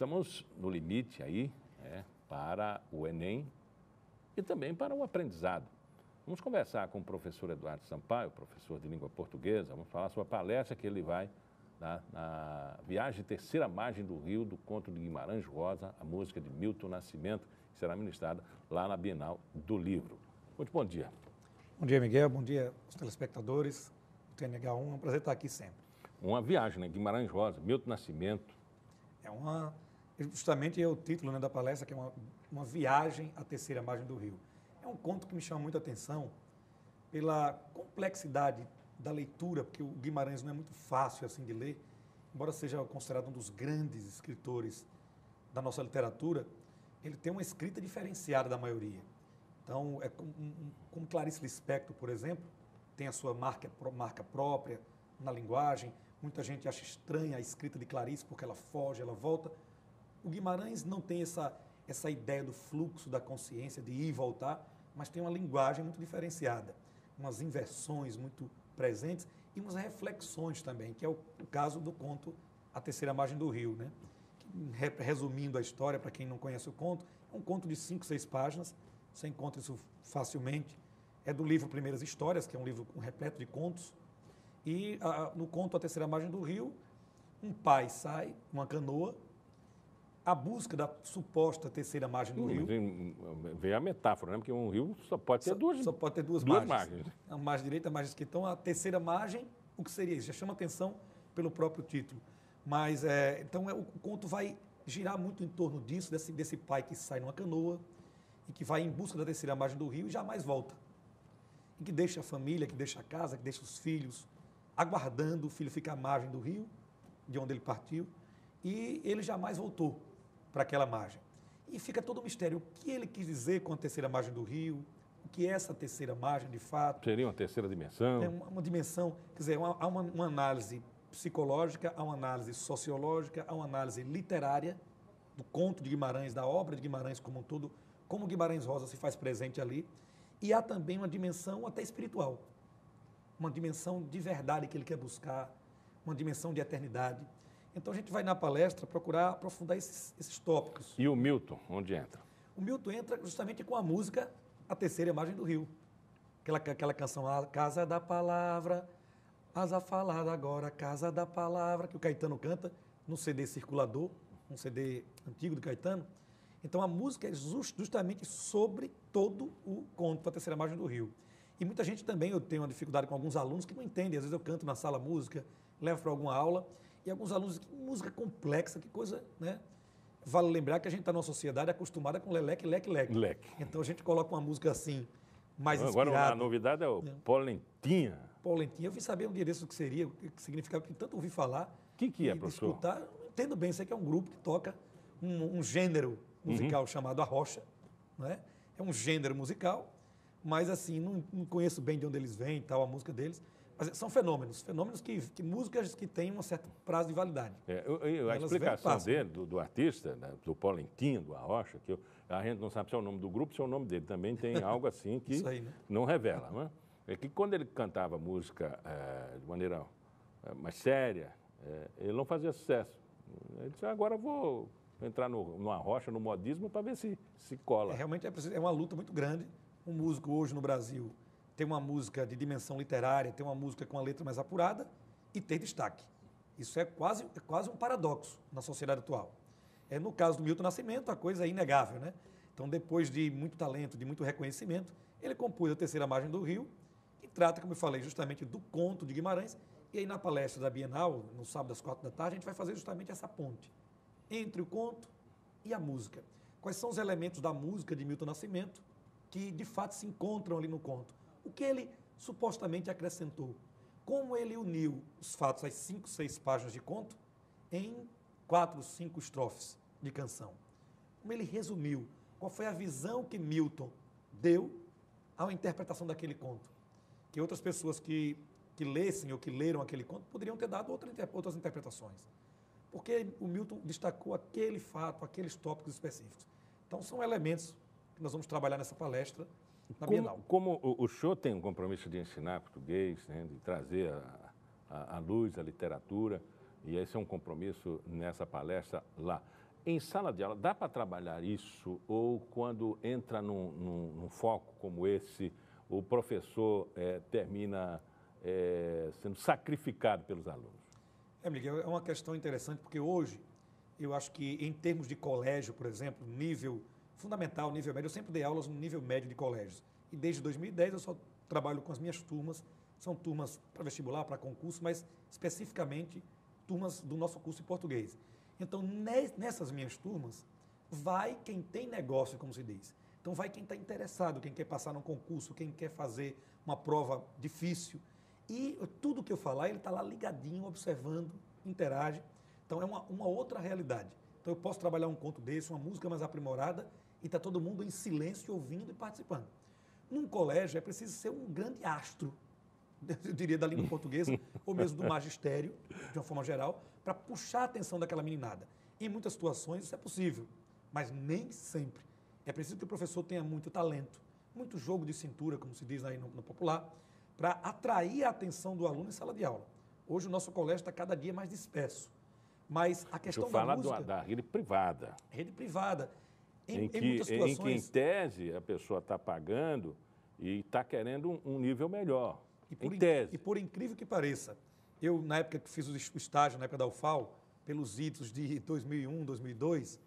estamos no limite aí, para o Enem e também para o aprendizado. Vamos conversar com o professor Eduardo Sampaio, professor de língua portuguesa. Vamos falar sobre a palestra que ele vai dar na viagem Terceira Margem do Rio, do conto de Guimarães Rosa, a música de Milton Nascimento, que será ministrada lá na Bienal do Livro. Muito bom dia. Bom dia, Miguel. Bom dia aos telespectadores do TNH1. É um prazer estar aqui sempre. Uma viagem, né? Guimarães Rosa, Milton Nascimento. Justamente é o título, né, da palestra, que é uma viagem à Terceira Margem do Rio. É um conto que me chama muita atenção pela complexidade da leitura, porque o Guimarães não é muito fácil assim de ler, embora seja considerado um dos grandes escritores da nossa literatura, ele tem uma escrita diferenciada da maioria. Então, como Clarice Lispector, por exemplo, tem a sua marca própria na linguagem. Muita gente acha estranha a escrita de Clarice porque ela foge, ela volta. O Guimarães não tem essa ideia do fluxo da consciência, de ir e voltar, mas tem uma linguagem muito diferenciada, umas inversões muito presentes e umas reflexões também, que é o caso do conto A Terceira Margem do Rio, né? Resumindo a história, para quem não conhece o conto, é um conto de 5, 6 páginas, você encontra isso facilmente. É do livro Primeiras Histórias, que é um livro repleto de contos. E no conto A Terceira Margem do Rio, um pai sai, uma canoa, à busca da suposta terceira margem do rio. Veio a metáfora, né? Porque um rio só pode ter duas margens. A margem direita, a margem esquerda. Então, a terceira margem, o que seria isso? Já chama atenção pelo próprio título. Mas, o conto vai girar muito em torno disso, desse pai que sai numa canoa e que vai em busca da terceira margem do rio e jamais volta. E que deixa a família, que deixa a casa, que deixa os filhos, aguardando o filho ficar à margem do rio, de onde ele partiu, e ele jamais voltou para aquela margem. E fica todo o mistério. O que ele quis dizer com a terceira margem do rio? O que é essa terceira margem, de fato? Seria uma terceira dimensão? É uma dimensão, quer dizer, há uma análise psicológica, há uma análise sociológica, há uma análise literária do conto de Guimarães, da obra de Guimarães como um todo, como Guimarães Rosa se faz presente ali, e há também uma dimensão até espiritual, uma dimensão de verdade que ele quer buscar, uma dimensão de eternidade. Então, a gente vai na palestra procurar aprofundar esses tópicos. E o Milton, onde entra? O Milton entra justamente com a música A Terceira Margem do Rio. Aquela canção, A Casa da Palavra, asa falada agora, Casa da Palavra, que o Caetano canta no CD Circulador, um CD antigo do Caetano. Então, a música é justamente sobre todo o conto A Terceira Margem do Rio. E muita gente também, eu tenho uma dificuldade com alguns alunos que não entendem. Às vezes eu canto na sala música, levo para alguma aula, e alguns alunos dizem, que música complexa, que coisa, né? Vale lembrar que a gente está numa sociedade acostumada com leleque, leque, leque. Leque. Então a gente coloca uma música assim, mais inspirada. Agora a novidade é o Polentinha. Polentinha, eu vim saber um dia desse o que seria, o que significava, que tanto ouvi falar. O que é, professor? Escutar, não entendo bem, sei que é um grupo que toca um gênero musical chamado arrocha, não é? É um gênero musical, mas assim, não conheço bem de onde eles vêm e tal, a música deles. Mas são fenômenos que músicas que têm um certo prazo de validade. A explicação dele, do artista, né, do Polentinho, do Arrocha, que a gente não sabe se é o nome do grupo, se é o nome dele. Também tem algo assim que aí, né? Não revela. Né? É que quando ele cantava música de maneira mais séria, ele não fazia sucesso. Ele disse, agora vou entrar no Arrocha, no modismo, para ver se cola. Realmente é uma luta muito grande. Um músico hoje no Brasil ter uma música de dimensão literária, ter uma música com a letra mais apurada e ter destaque. Isso é quase um paradoxo na sociedade atual. No caso do Milton Nascimento, a coisa é inegável, né? Então, depois de muito talento, de muito reconhecimento, ele compôs A Terceira Margem do Rio, que trata, como eu falei, justamente do conto de Guimarães. E aí, na palestra da Bienal, no sábado às 4 da tarde, a gente vai fazer justamente essa ponte entre o conto e a música. Quais são os elementos da música de Milton Nascimento que, de fato, se encontram ali no conto? O que ele supostamente acrescentou? Como ele uniu os fatos, as 5, 6 páginas de conto, em 4, 5 estrofes de canção? Como ele resumiu? Qual foi a visão que Milton deu à interpretação daquele conto? Que outras pessoas que lessem ou que leram aquele conto poderiam ter dado outras interpretações. Porque o Milton destacou aquele fato, aqueles tópicos específicos. Então, são elementos que nós vamos trabalhar nessa palestra na Bienal. Como o senhor tem um compromisso de ensinar português, né, de trazer a luz, a literatura, e esse é um compromisso nessa palestra lá. Em sala de aula, dá para trabalhar isso? Ou quando entra num foco como esse, o professor termina sendo sacrificado pelos alunos? Miguel, é uma questão interessante, porque hoje, eu acho que em termos de colégio, por exemplo, nível fundamental, nível médio, eu sempre dei aulas no nível médio de colégios. E desde 2010 eu só trabalho com as minhas turmas, são turmas para vestibular, para concurso, mas especificamente turmas do nosso curso de português. Então, nessas minhas turmas, vai quem tem negócio, como se diz. Então, vai quem está interessado, quem quer passar num concurso, quem quer fazer uma prova difícil. E tudo que eu falar, ele está lá ligadinho, observando, interage. Então, é uma outra realidade. Então, eu posso trabalhar um conto desse, uma música mais aprimorada, e está todo mundo em silêncio, ouvindo e participando. Num colégio, é preciso ser um grande astro, eu diria, da língua portuguesa, ou mesmo do magistério, de uma forma geral, para puxar a atenção daquela meninada. Em muitas situações isso é possível, mas nem sempre. É preciso que o professor tenha muito talento, muito jogo de cintura, como se diz aí no popular, para atrair a atenção do aluno em sala de aula. Hoje o nosso colégio está cada dia mais disperso, mas a questão da música... da rede privada. Rede privada. Em muitas situações... Em que, em tese, a pessoa está pagando e está querendo um nível melhor. E por incrível que pareça, eu, na época que fiz o estágio, na época da UFAL, pelos idos de 2001, 2002,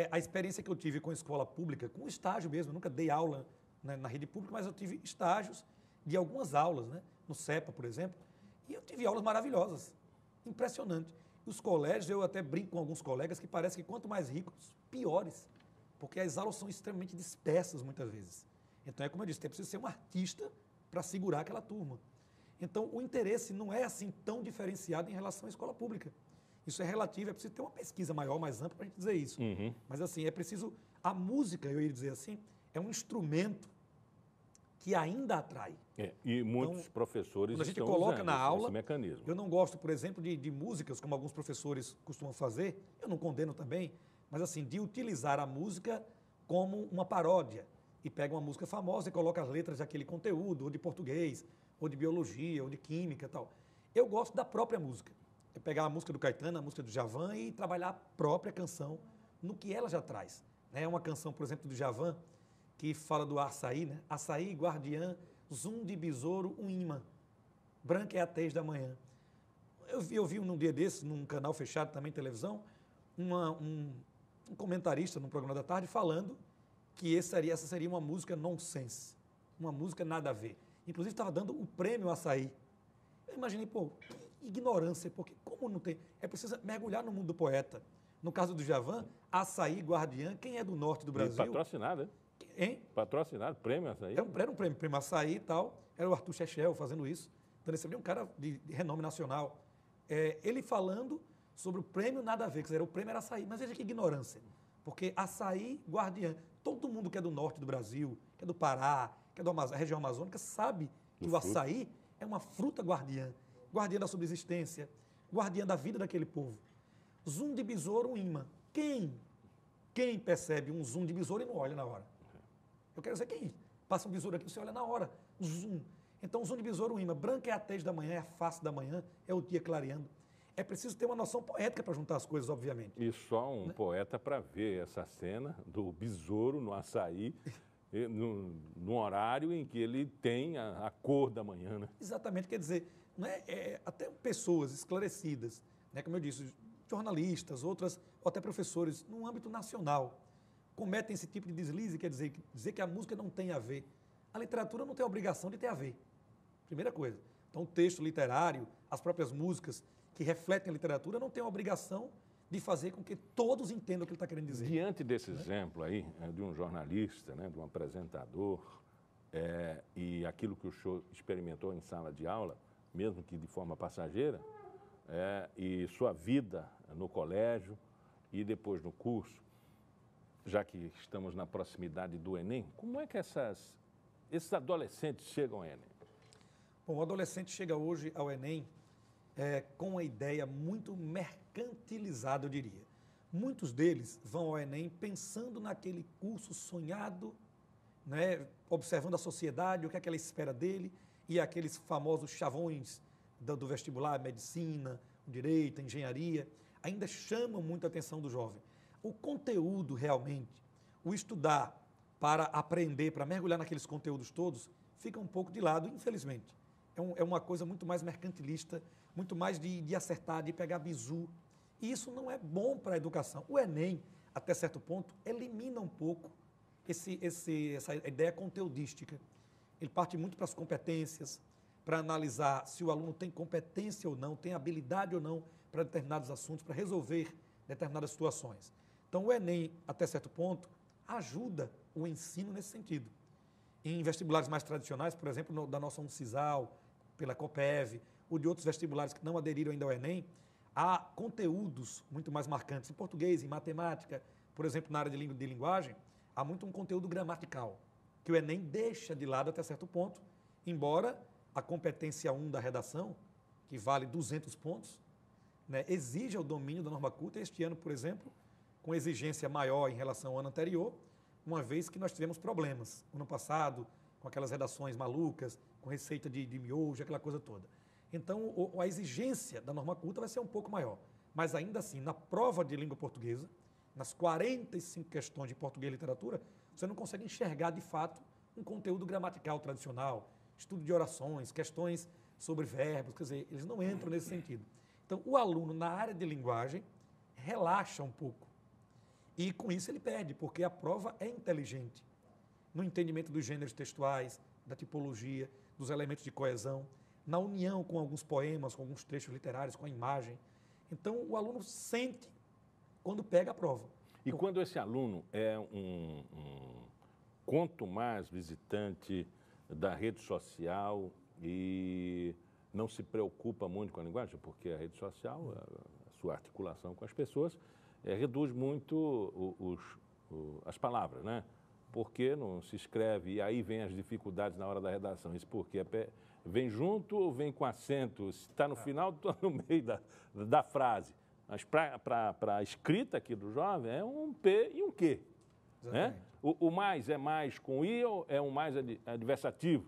a experiência que eu tive com a escola pública, com o estágio mesmo, eu nunca dei aula, né, na rede pública, mas eu tive estágios de algumas aulas, né, no CEPA, por exemplo, e eu tive aulas maravilhosas, impressionante. Os colégios, eu até brinco com alguns colegas que parece que quanto mais ricos, piores, porque as aulas são extremamente dispersas muitas vezes. Então, é como eu disse, é preciso ser um artista para segurar aquela turma. Então, o interesse não é assim tão diferenciado em relação à escola pública. Isso é relativo, é preciso ter uma pesquisa maior, mais ampla para a gente dizer isso. Uhum. Mas, assim, é preciso... A música, eu ia dizer assim, é um instrumento que ainda atrai. E muitos professores quando a gente estão coloca usando na aula, esse mecanismo. Eu não gosto, por exemplo, de músicas, como alguns professores costumam fazer, eu não condeno também, mas, assim, de utilizar a música como uma paródia. E pega uma música famosa e coloca as letras daquele conteúdo, ou de português, ou de biologia, ou de química e tal. Eu gosto da própria música. É pegar a música do Caetano, a música do Djavan e trabalhar a própria canção no que ela já traz. É uma canção, por exemplo, do Djavan, que fala do açaí, né? Açaí, guardiã, zum de besouro, um imã. Branca é a tez da manhã. Eu vi num dia desses, num canal fechado também, televisão, um comentarista num programa da tarde falando que essa seria uma música nonsense, uma música nada a ver. Inclusive estava dando o prêmio Açaí. Eu imaginei, que ignorância, porque como não tem... É preciso mergulhar no mundo do poeta. No caso do Djavan, Açaí, guardiã, quem é do norte do Brasil... E patrocinado, hein? Hein? Patrocinado, prêmio Açaí. Era um prêmio Açaí e tal. Era o Arthur Chechel fazendo isso. Então, ele seria um cara de renome nacional. Ele falando sobre o prêmio nada a ver, quer dizer, o prêmio era Açaí. Mas veja que ignorância. Porque Açaí, guardiã, todo mundo que é do norte do Brasil, que é do Pará, que é da região amazônica, sabe que o açaí é uma fruta guardiã, guardiã da subsistência, guardiã da vida daquele povo. Zum de besouro, um imã. Quem percebe um zum de besouro e não olha na hora? Eu quero dizer quem passa um besouro aqui, você olha na hora. Zum. Então, zum de besouro, um imã. Branca é a tez da manhã, é a face da manhã, é o dia clareando. É preciso ter uma noção poética para juntar as coisas, obviamente. E só um poeta para ver essa cena do besouro no açaí, no horário em que ele tem a cor da manhã, né? Exatamente, quer dizer, não até pessoas esclarecidas, né, como eu disse, jornalistas, outras, ou até professores, no âmbito nacional, cometem esse tipo de deslize, quer dizer que a música não tem a ver. A literatura não tem a obrigação de ter a ver, primeira coisa. Então, o texto literário, as próprias músicas que refletem a literatura não têm a obrigação de fazer com que todos entendam o que ele está querendo dizer. Diante desse exemplo aí, de um jornalista, né, de um apresentador, e aquilo que o senhor experimentou em sala de aula, mesmo que de forma passageira, e sua vida no colégio e depois no curso, já que estamos na proximidade do Enem, como é que esses adolescentes chegam ao Enem? Bom, o adolescente chega hoje ao Enem com uma ideia muito mercantilizada, eu diria. Muitos deles vão ao Enem pensando naquele curso sonhado, né, observando a sociedade, o que é que ela espera dele, e aqueles famosos chavões do vestibular, medicina, direito, engenharia, ainda chamam muito a atenção do jovem. O conteúdo realmente, o estudar para aprender, para mergulhar naqueles conteúdos todos, fica um pouco de lado, infelizmente. É uma coisa muito mais mercantilista, muito mais de acertar, de pegar bizu. E isso não é bom para a educação. O Enem, até certo ponto, elimina um pouco essa ideia conteudística. Ele parte muito para as competências, para analisar se o aluno tem competência ou não, tem habilidade ou não para determinados assuntos, para resolver determinadas situações. Então, o Enem, até certo ponto, ajuda o ensino nesse sentido. Em vestibulares mais tradicionais, por exemplo, da nossa Uncisal, pela COPEV, ou de outros vestibulares que não aderiram ainda ao Enem, há conteúdos muito mais marcantes. Em português, em matemática, por exemplo, na área de linguagem, há muito um conteúdo gramatical, que o Enem deixa de lado até certo ponto, embora a competência 1 da redação, que vale 200 pontos, né, exija o domínio da norma culta. Este ano, por exemplo, com exigência maior em relação ao ano anterior, uma vez que nós tivemos problemas. Ano passado, com aquelas redações malucas, com receita de miojo, aquela coisa toda. Então, a exigência da norma culta vai ser um pouco maior. Mas ainda assim, na prova de língua portuguesa, nas 45 questões de português e literatura, você não consegue enxergar de fato um conteúdo gramatical tradicional, estudo de orações, questões sobre verbos, quer dizer, eles não entram nesse sentido. Então, o aluno na área de linguagem relaxa um pouco. E com isso ele perde, porque a prova é inteligente no entendimento dos gêneros textuais, da tipologia, dos elementos de coesão, na união com alguns poemas, com alguns trechos literários, com a imagem. Então, o aluno sente quando pega a prova. E quando esse aluno é quanto mais visitante da rede social e não se preocupa muito com a linguagem, porque a rede social, a sua articulação com as pessoas, reduz muito as palavras, né? Porque não se escreve, e aí vem as dificuldades na hora da redação. Isso porque vem junto ou vem com acento? Se está no final, está no meio da frase. Mas para a escrita aqui do jovem é um P e um Q. Né? O mais é mais com I ou é um mais adversativo?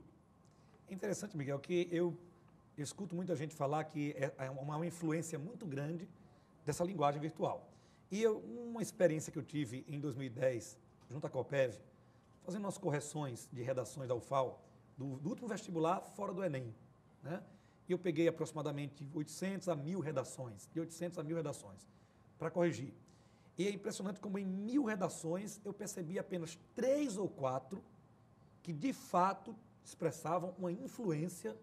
É interessante, Miguel, que eu escuto muita gente falar que é uma influência muito grande dessa linguagem virtual. E uma experiência que eu tive em 2010, junto à COPEV, fazendo umas correções de redações da UFAL, do último vestibular fora do Enem, né? E eu peguei aproximadamente 800 a 1.000 redações, de 800 a 1.000 redações, para corrigir. E é impressionante como em 1.000 redações eu percebi apenas 3 ou 4 que de fato expressavam uma influência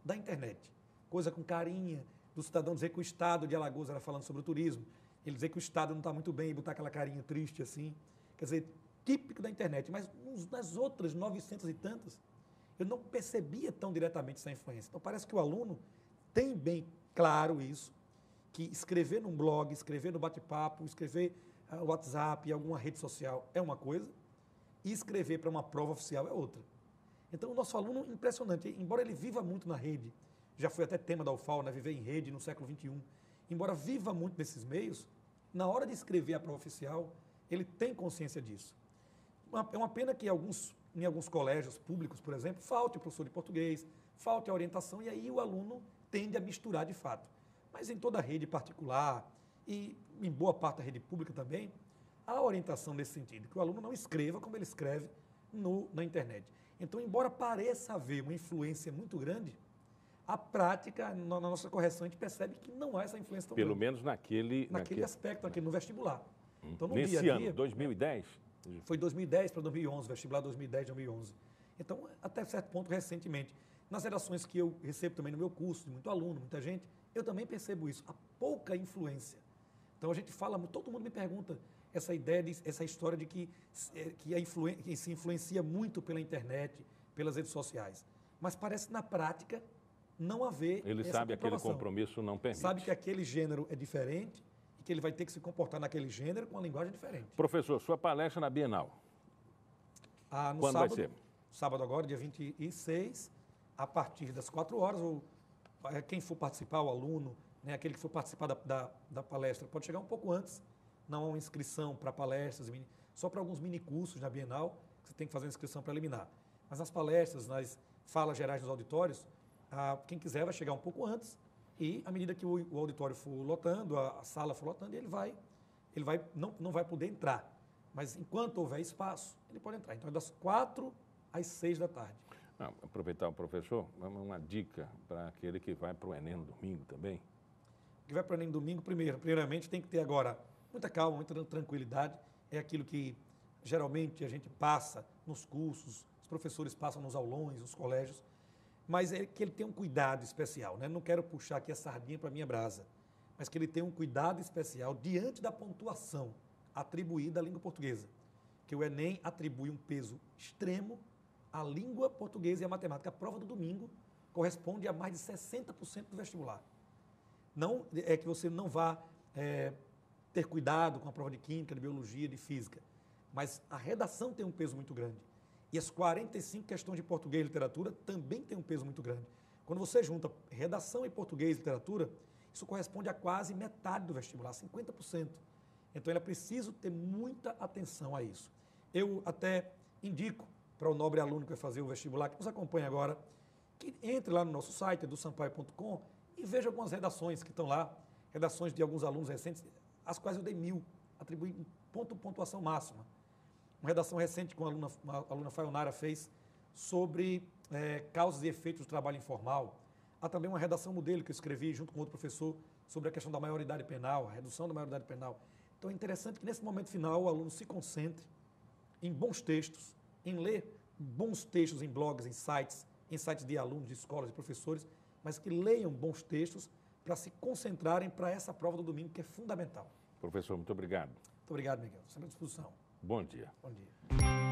da internet. Coisa com carinha, do cidadão dizer que o estado de Alagoas era falando sobre o turismo, ele dizer que o estado não está muito bem e botar aquela carinha triste assim. Quer dizer, típico da internet. Mas nas outras 900 e tantas, eu não percebia tão diretamente essa influência. Então, parece que o aluno tem bem claro isso, que escrever num blog, escrever no bate-papo, escrever no WhatsApp, em alguma rede social é uma coisa, e escrever para uma prova oficial é outra. Então, o nosso aluno, impressionante, embora ele viva muito na rede, já foi até tema da UFAL, né, viver em rede no século XXI, embora viva muito nesses meios, na hora de escrever a prova oficial, ele tem consciência disso. É uma pena que em alguns colégios públicos, por exemplo, falte o professor de português, falte a orientação, e aí o aluno tende a misturar de fato. Mas em toda a rede particular e em boa parte da rede pública também, há orientação nesse sentido, que o aluno não escreva como ele escreve na internet. Então, embora pareça haver uma influência muito grande, a prática, na nossa correção, a gente percebe que não há essa influência tão Pelo grande. menos naquele aspecto, no vestibular. Então, no nesse dia a dia, ano, 2010? Foi 2010 para 2011, vestibular 2010, 2011. Então, até certo ponto, recentemente, nas redações que eu recebo também no meu curso, de muito aluno, muita gente, eu também percebo isso, a pouca influência. Então, a gente fala, todo mundo me pergunta essa ideia, essa história de que se influencia muito pela internet, pelas redes sociais. Mas parece, na prática, não haver Ele essa sabe aquele comprovação. compromisso não permite. Sabe que aquele gênero é diferente e que ele vai ter que se comportar naquele gênero com uma linguagem diferente. Professor, sua palestra na Bienal. No Quando sábado, vai ser? Sábado agora, dia 26, a partir das 4 horas, quem for participar, o aluno, né, aquele que for participar da palestra, pode chegar um pouco antes, não há uma inscrição para palestras, só para alguns minicursos na Bienal, que você tem que fazer uma inscrição preliminar. Mas nas palestras, nas falas gerais nos auditórios, quem quiser vai chegar um pouco antes e, à medida que o auditório for lotando, a sala for lotando, ele vai ele não vai poder entrar. Mas enquanto houver espaço, ele pode entrar. Então é das 4 às 6 da tarde. Não, aproveitar o professor, uma dica para aquele que vai para o Enem no domingo também. O que vai para o Enem no domingo, primeiramente, tem que ter agora muita calma, muita tranquilidade. É aquilo que geralmente a gente passa nos cursos, os professores passam nos aulões, nos colégios, mas é que ele tenha um cuidado especial, né? Não quero puxar aqui a sardinha para a minha brasa, mas que ele tenha um cuidado especial diante da pontuação atribuída à língua portuguesa, que o Enem atribui um peso extremo à língua portuguesa e à matemática. A prova do domingo corresponde a mais de 60% do vestibular. Não é que você não vá ter cuidado com a prova de química, de biologia, de física, mas a redação tem um peso muito grande. E as 45 questões de português e literatura também têm um peso muito grande. Quando você junta redação e português e literatura, isso corresponde a quase metade do vestibular, 50%. Então, é preciso ter muita atenção a isso. Eu até indico para o nobre aluno que vai fazer o vestibular, que nos acompanha agora, que entre lá no nosso site, edusampaio.com, e veja algumas redações que estão lá, redações de alguns alunos recentes, as quais eu dei 1000, atribuí pontuação máxima. Uma redação recente que uma aluna Fayonara fez sobre causas e efeitos do trabalho informal. Há também uma redação modelo que eu escrevi junto com outro professor sobre a questão da maioridade penal, a redução da maioridade penal. Então é interessante que nesse momento final o aluno se concentre em bons textos, em ler bons textos em blogs, em sites de alunos, de escolas, de professores, mas que leiam bons textos para se concentrarem para essa prova do domingo, que é fundamental. Professor, muito obrigado. Muito obrigado, Miguel. Sempre à disposição. Bom dia. Bom dia.